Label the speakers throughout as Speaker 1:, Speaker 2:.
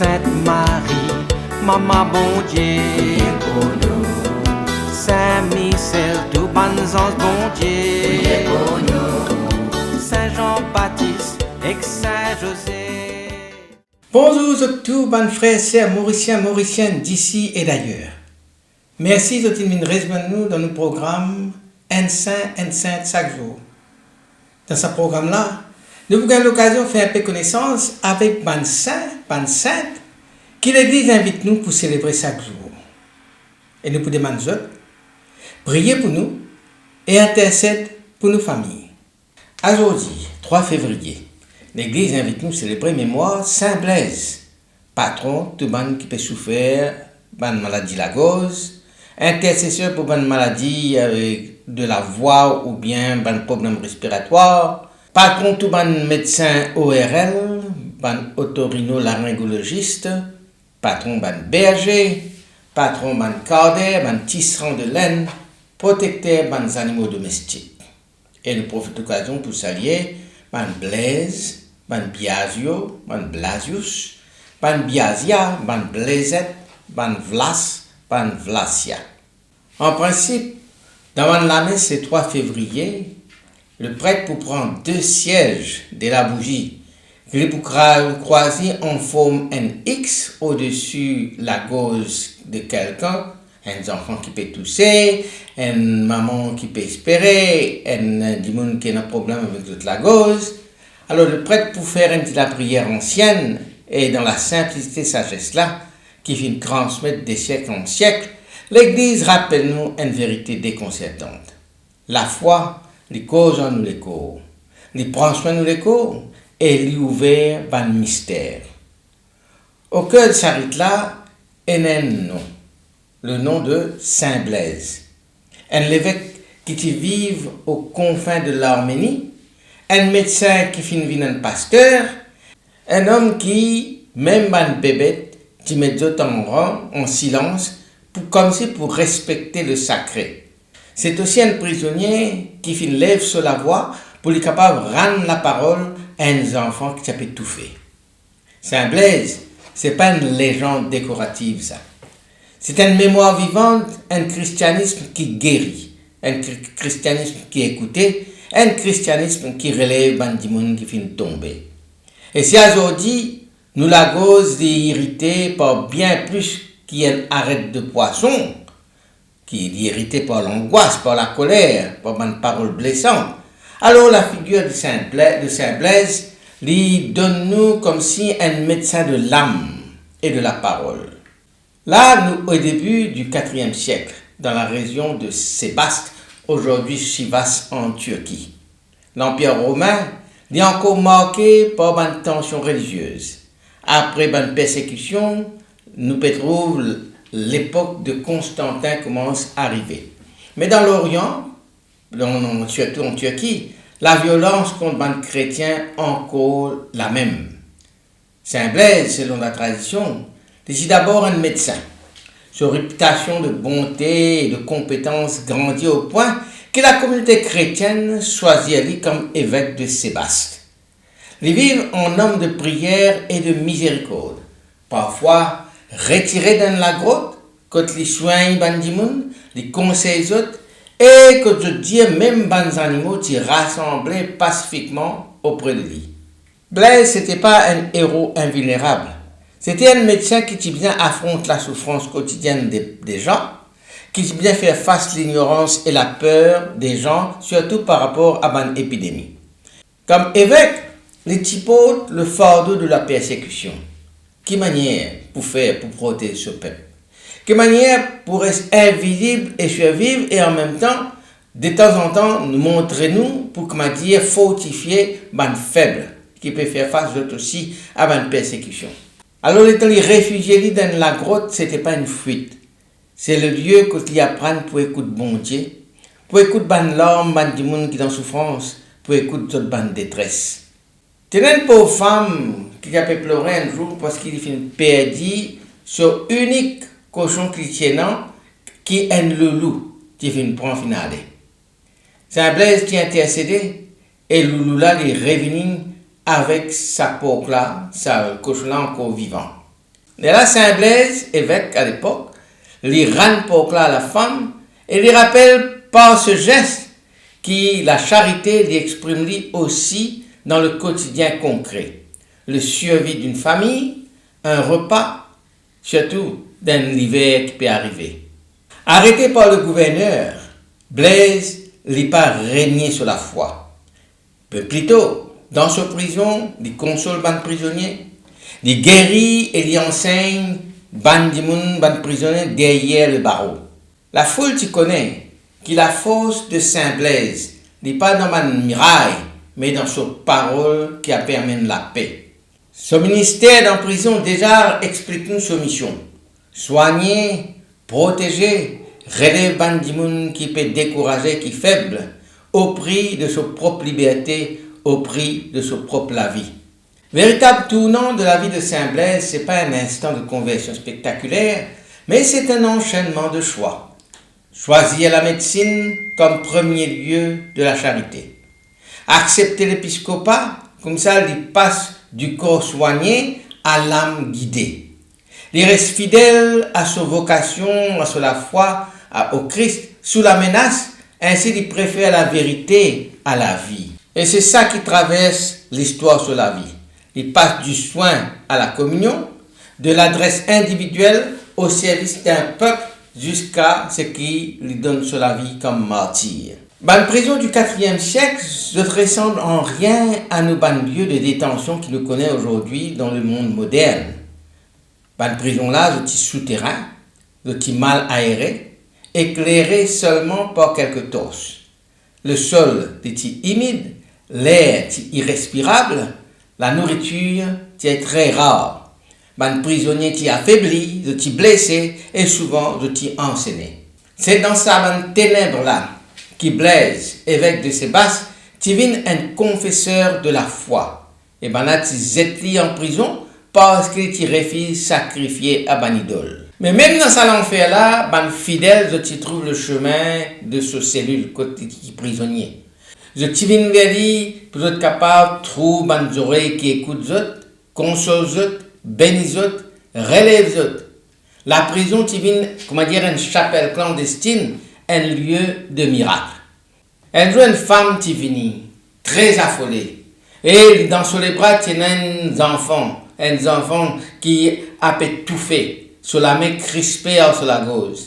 Speaker 1: Sainte Marie, Maman bon Dieu,
Speaker 2: pour nous,
Speaker 1: Saint Michel, tout bon ange bon Dieu,
Speaker 2: pour nous.
Speaker 1: Saint Jean-Baptiste et Saint José.
Speaker 3: Bonjour à tous, bonnes frères et sœurs mauriciennes d'ici et d'ailleurs. Merci de venir rejoindre nous dans notre programme Un Saint chaque jour. Dans ce programme-là, nous avons l'occasion de faire un peu connaissance avec ban sainte, qui l'Église invite nous pour célébrer chaque jour. Et nous pouvons demander prier pour nous et intercéder pour nos familles. Aujourd'hui, 3 février, l'Église invite nous à célébrer mémoire Saint Blaise, patron de tout le monde qui peut souffrir de maladie lagose, intercesseur pour une maladie de la voix ou bien un problème respiratoire, patron de tout le médecin ORL, otorino-laryngologiste, patron de berger, patron de cardiaque, tisserand de laine, protecteur des animaux domestiques. Et nous profitons de l'occasion pour saluer Blaise, Biasio, Blasius, Biasia, Blaisette, Vlas, Vlasia. En principe, dans la messe, c'est 3 février, le prêtre peut prendre 2 sièges de la bougie, qu'il peut croiser en forme NX au-dessus la gauche de quelqu'un, un enfant qui peut tousser, une maman qui peut espérer, un démon qui a un problème avec toute la gauche. Alors le prêtre peut faire la prière ancienne et dans la simplicité de sagesse là, qui finit transmettre des siècles en siècles, l'Église rappelle-nous une vérité déconcertante. La foi, les causes en nous les cours, les prend soin nous les cours et lui ouvert un mystère. Au cœur de ce rite-là, est un nom, le nom de Saint Blaise, un évêque qui vive aux confins de l'Arménie, un médecin qui finit un pasteur, un homme qui, même un bébé, qui met d'autres en rang, en silence, comme si pour respecter le sacré. C'est aussi un prisonnier qui lève sur la voie pour être capable de rendre la parole à un enfant qui s'appelle étouffé. Saint Blaise, ce n'est pas une légende décorative, ça. C'est une mémoire vivante, un christianisme qui guérit, un christianisme qui est écouté, un christianisme qui relève un démon qui finit de tomber. Et si aujourd'hui, nous la cause d'irriter par bien plus qu'un arrêt de poisson, qui est irrité par l'angoisse, par la colère, par une parole blessante, alors la figure de Saint Blaise lui donne-nous comme si un médecin de l'âme et de la parole. Là, nous au début du IVe siècle, dans la région de Sébaste, aujourd'hui Sivas en Turquie. L'Empire romain est encore marqué par une tension religieuse. Après une persécution, nous retrouvons l'époque de Constantin commence à arriver. Mais dans l'Orient, surtout en Turquie, la violence contre les chrétiens encore la même. Saint Blaise, selon la tradition, est d'abord un médecin. Sa réputation de bonté et de compétence grandit au point que la communauté chrétienne choisit lui comme évêque de Sébaste. Il vit en homme de prière et de miséricorde, parfois retiré dans la grotte, quand il soigne les gens, il conseille les autres, et que je dis même les animaux qui rassemblaient pacifiquement auprès de lui. Blaise n'était pas un héros invulnérable. C'était un médecin qui bien affronte la souffrance quotidienne des gens, qui bien fait face à l'ignorance et la peur des gens, surtout par rapport à une épidémie. Comme évêque, il typose le fardeau de la persécution. Quelle manière pour faire pour protéger ce peuple? Quelle manière pour rester invisible et survivre et en même temps, de temps en temps, nous montrer pour fortifier les faibles qui peut faire face aussi à une persécution. Alors, les réfugiés dans la grotte, ce n'était pas une fuite. C'est le lieu qu'ils apprennent pour écouter bon Dieu, pour écouter les larmes des gens qui sont en souffrance, pour écouter toute bonne détresse. C'est une pauvre femme qui a pleuré un jour parce qu'il a perdu son unique cochon chrétien qui est le loup qui vient prendre finale. Saint Blaise qui a intercédé et le loup là est revenu avec sa peau là, sa cochon là encore vivant. Et là, Saint Blaise, évêque à l'époque, lui rend pour là la femme et lui rappelle par ce geste que la charité lui exprime lui aussi dans le quotidien concret. Le survie d'une famille, un repas, surtout d'un hiver qui peut arriver. Arrêté par le gouverneur, Blaise n'a pas régné sur la foi. Peu plus tôt, dans sa prison, il console les prisonniers, il guérit et il enseigne les prisonniers derrière le barreau. La foule tu connaît que la force de Saint Blaise n'est pas dans ma miraille, mais dans sa parole qui permet la paix. Son ministère dans prison déjà explique-nous sa mission. Soigner, protéger, relève bandimoun qui peut décourager, qui est faible, au prix de sa propre liberté, au prix de sa propre vie. Véritable tournant de la vie de Saint Blaise, ce n'est pas un instant de conversion spectaculaire, mais c'est un enchaînement de choix. Choisir la médecine comme premier lieu de la charité. Accepter l'épiscopat, comme ça il passe du corps soigné à l'âme guidée. Il reste fidèle à sa vocation, à sa foi, au Christ, sous la menace, ainsi il préfère la vérité à la vie. Et c'est ça qui traverse l'histoire sur la vie. Il passe du soin à la communion, de l'adresse individuelle au service d'un peuple jusqu'à ce qui lui donne sur la vie comme martyr. La prison du IVe siècle ne ressemble en rien à nos lieux de détention qui nous connaissent aujourd'hui dans le monde moderne. La prison là, c'est souterrain, c'est mal aéré, éclairé seulement par quelques torches. Le sol est humide, l'air est irrespirable, la nourriture est très rare. Les prisonniers sont affaiblis, sont blessés et souvent sont enseignés. C'est dans sa ténèbre-là que Blaise, évêque de Sébastien, devient un confesseur de la foi. Et là, il est en prison parce qu'il refuse sacrifier à Banidol. Mais même dans cet enfer-là, les fidèles trouvent le chemin de ce cellule côté prisonnier. Je viens vers lui pour être capable de trouver les oreilles qui écoutent les autres, consolent les autres, bénissent les autres, relèvent les autres. La prison devient, une chapelle clandestine, un lieu de miracle. Elle joue une femme qui vient, très affolée. Et dans les bras, il y a un enfant qui a étouffé, sur la main crispée sur la gauche.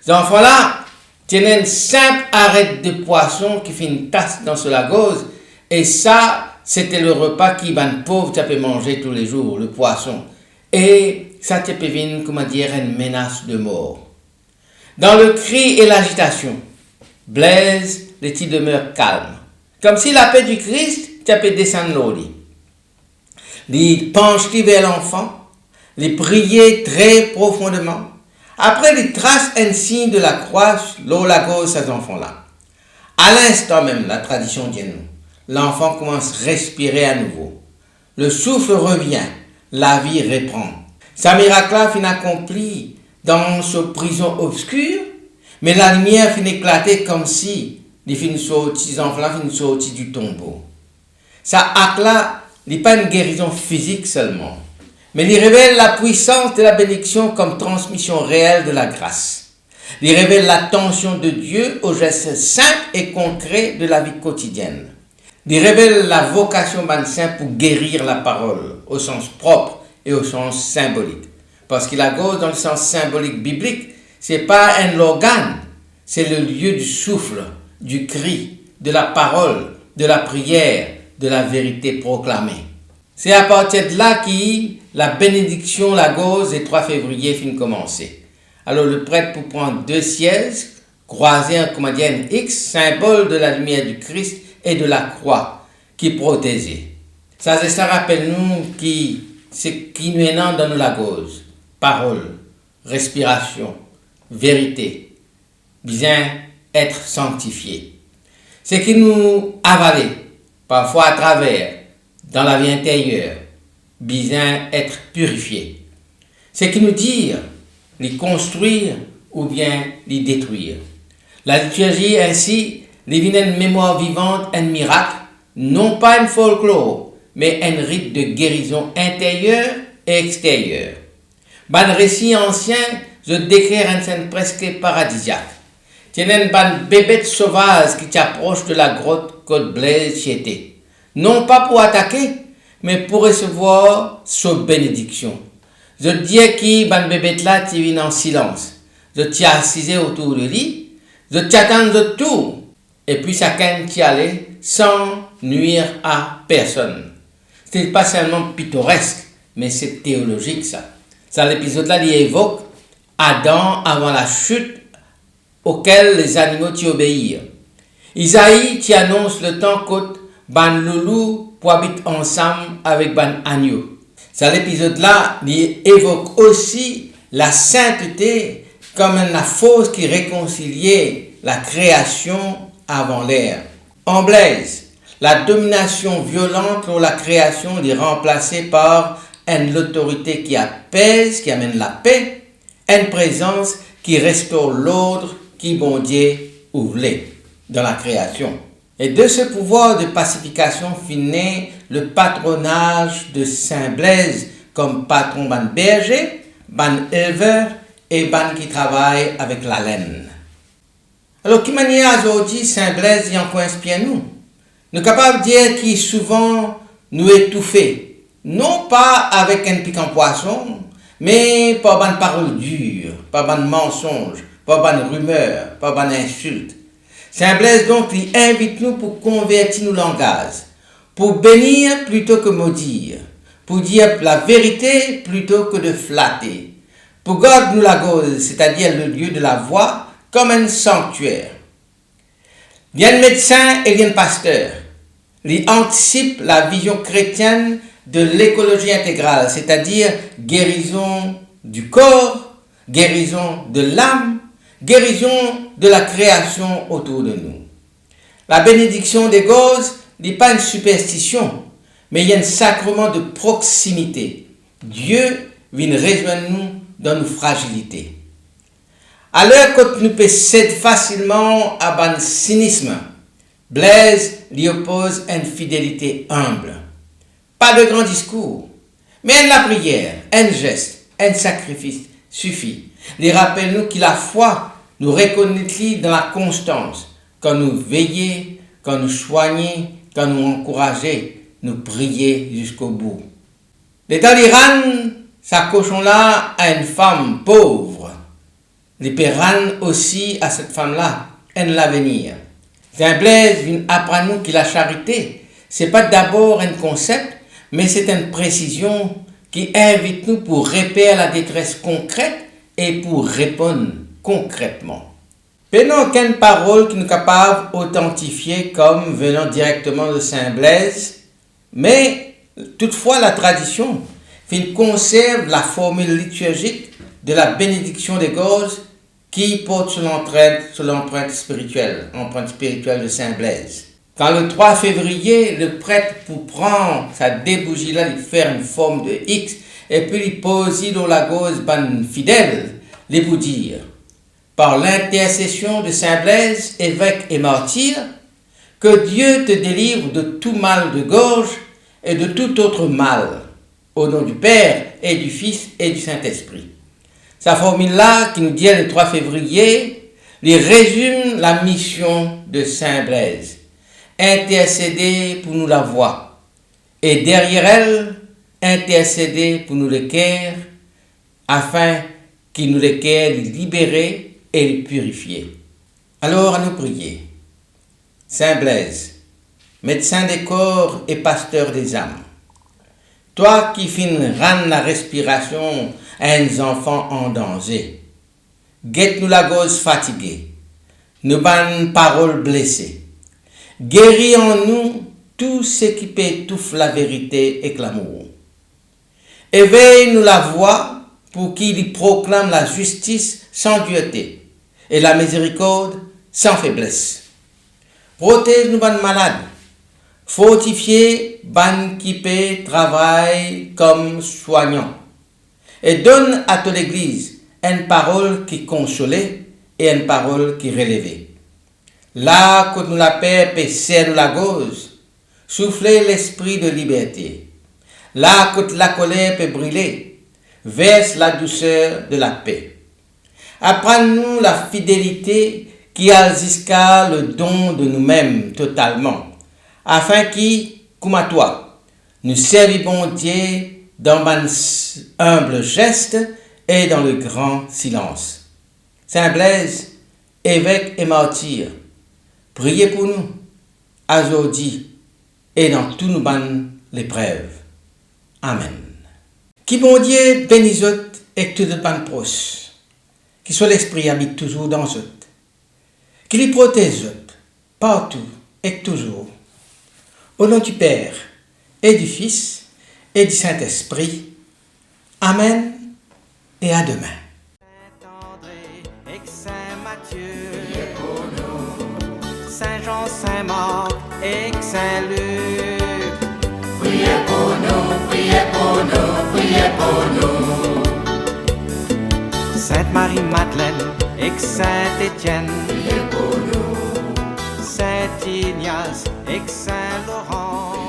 Speaker 3: Ces enfants-là, tiennent une simple arête de poisson qui fait une tasse dans la gauche. Et ça, c'était le repas qui, pauvre, tu peux manger tous les jours, le poisson. Et ça te peut venir, une menace de mort. Dans le cri et l'agitation, Blaise, il demeure calme. Comme si la paix du Christ, tu peux descendre l'eau. Il penche vers l'enfant, il prie très profondément. Après, il trace un signe de la croix, l'eau la gauche, ces enfants-là. À l'instant même, la tradition dit nous, l'enfant commence à respirer à nouveau. Le souffle revient, la vie reprend. Ce miracle-là finit accompli dans ce prison obscure, mais la lumière finit éclater comme si les enfants finissent sortis du tombeau. Ça acte-là n'est pas une guérison physique seulement, mais il révèle la puissance de la bénédiction comme transmission réelle de la grâce. Il révèle l'attention de Dieu aux gestes simples et concrets de la vie quotidienne. Il révèle la vocation d'un saint pour guérir la parole, au sens propre et au sens symbolique. Parce qu'il a gauche dans le sens symbolique biblique, ce n'est pas un organe, c'est le lieu du souffle, du cri, de la parole, de la prière, de la vérité proclamée. C'est à partir de là que la bénédiction, la gauche, et 3 février finit commencer. Alors le prêtre pour prendre 2 sièges, croiser un X, symbole de la lumière du Christ et de la croix qui protège. Ça rappelle nous ce qui nous est dans nous la gauche. Parole, respiration, vérité, bien être sanctifié. Ce qui nous avale, parfois à travers, dans la vie intérieure, bien être purifié. Ce qui nous dit, les construire ou bien les détruire. La liturgie ainsi, les une mémoire vivante, un miracle, non pas un folklore, mais un rite de guérison intérieure et extérieure. Ban récit ancien, je décrire une scène presque paradisiaque. Tienen ban bébête sauvage qui t'approche de la grotte Côte Blaise chiété. Non pas pour attaquer, mais pour recevoir sa bénédiction. Je dis qui ban bébête là tu viens en silence. Je t'y assisé autour de lui, je t'attends de tout. Et puis chacun t'y allait sans nuire à personne. Ce n'est pas seulement pittoresque, mais c'est théologique ça. Ça, l'épisode là, il évoque Adam avant la chute auquel les animaux t'y obéirent. Isaïe t'y annonce le temps qu'autre ban loulou pour habiter ensemble avec ban agneau. Ça, l'épisode là, il évoque aussi la sainteté comme la force qui réconciliait la création avant l'ère. En Blaise, la domination violente sur la création est remplacée par l'autorité qui apaise, qui amène la paix, une présence qui restaure l'ordre qui bon Dieu voulait dans la création. Et de ce pouvoir de pacification finit le patronage de Saint Blaise comme patron ban berger, ban éleveur et ban qui travaille avec la laine. Alors, qui manière aujourd'hui Saint Blaise y encore inspire nous? Nous sommes capables de dire qu'il souvent nous étouffer, non pas avec un piquant poisson, mais par ban paroles dures, par ban mensonges, par ban rumeurs, par ban insultes. Saint Blaise donc il invite nous pour convertir nos langages, pour bénir plutôt que maudire, pour dire la vérité plutôt que de flatter, pour garder nous la gauze, c'est-à-dire le lieu de la voix, comme un sanctuaire. Il y a un médecin et il y a un pasteur. Il anticipe la vision chrétienne de l'écologie intégrale, c'est-à-dire guérison du corps, guérison de l'âme, guérison de la création autour de nous. La bénédiction des gozes n'est pas une superstition, mais il y a un sacrement de proximité. Dieu vient rejoindre nous dans nos fragilités. À l'heure que nous pouvons céder facilement à ban cynisme, Blaise lui oppose une fidélité humble. Pas de grands discours, mais la prière, un geste, un sacrifice suffit. Il rappelle nous que la foi nous reconnaît dans la constance, quand nous veillons, quand nous soignons, quand nous encourageons, nous prions jusqu'au bout. L'État d'Iran, sa cochon-là à une femme pauvre. Les pérans aussi à cette femme-là, un l'avenir. Saint Blaise vient apprendre nous que la charité, c'est pas d'abord un concept, mais c'est une précision qui invite nous pour repérer la détresse concrète et pour répondre concrètement. Prenons aucune parole qui nous est capable d'authentifier comme venant directement de Saint Blaise, mais toutefois la tradition conserve la formule liturgique de la bénédiction des gozes qui porte sur l'empreinte spirituelle de Saint Blaise. Quand le 3 février, le prêtre, pour prendre sa débougie là, il fait une forme de X, et puis il pose dans la goze ban fidèle, les pour dire, par l'intercession de Saint Blaise, évêque et martyr, que Dieu te délivre de tout mal de gorge et de tout autre mal, au nom du Père et du Fils et du Saint-Esprit. Sa formule-là, qui nous dit le 3 février, il résume la mission de Saint Blaise. Intercéder pour nous la voix, et derrière elle, intercéder pour nous le cœur, afin qu'il nous le cœur les libérer et les purifier. Alors, à nous prier. Saint Blaise, médecin des corps et pasteur des âmes, toi qui rends la respiration à un enfant en danger, guette-nous la gosse fatiguée, nous bonnes paroles blessées, guéris en nous tout ce qui peut étouffer la vérité et l'amour. Éveille-nous la voix pour qu'il y proclame la justice sans dureté et la miséricorde sans faiblesse. Protège-nous bonnes malades, fortifiez ban qui peut travailler comme soignant et donne à ton Église une parole qui consolait et une parole qui relevait. Là que nous la paix peut serrer la gauze, souffler l'esprit de liberté. Là que la colère peut brûler, verse la douceur de la paix. Apprends-nous la fidélité qui a jusqu'à le don de nous-mêmes totalement, afin qu'y, comme à toi, nous servions Dieu dans un humble geste et dans le grand silence. Saint Blaise, évêque et martyr, priez pour nous, aujourd'hui et dans tous nos bonnes l'épreuve. Amen. Qui bon Dieu bénisse et tout de bonnes proches, qui soit l'esprit habite toujours dans eux, qui les protège partout et toujours. Au nom du Père et du Fils et du Saint-Esprit. Amen et à demain.
Speaker 1: Saint-André et Saint Matthieu, Saint-Jean, Saint-Marc et Saint-Luc.
Speaker 2: Priez pour nous, priez pour nous, priez pour nous.
Speaker 1: Sainte-Marie-Madeleine et Saint-Étienne,
Speaker 2: Priez pour nous.
Speaker 1: Saint-Ignace et Saint-Laurent.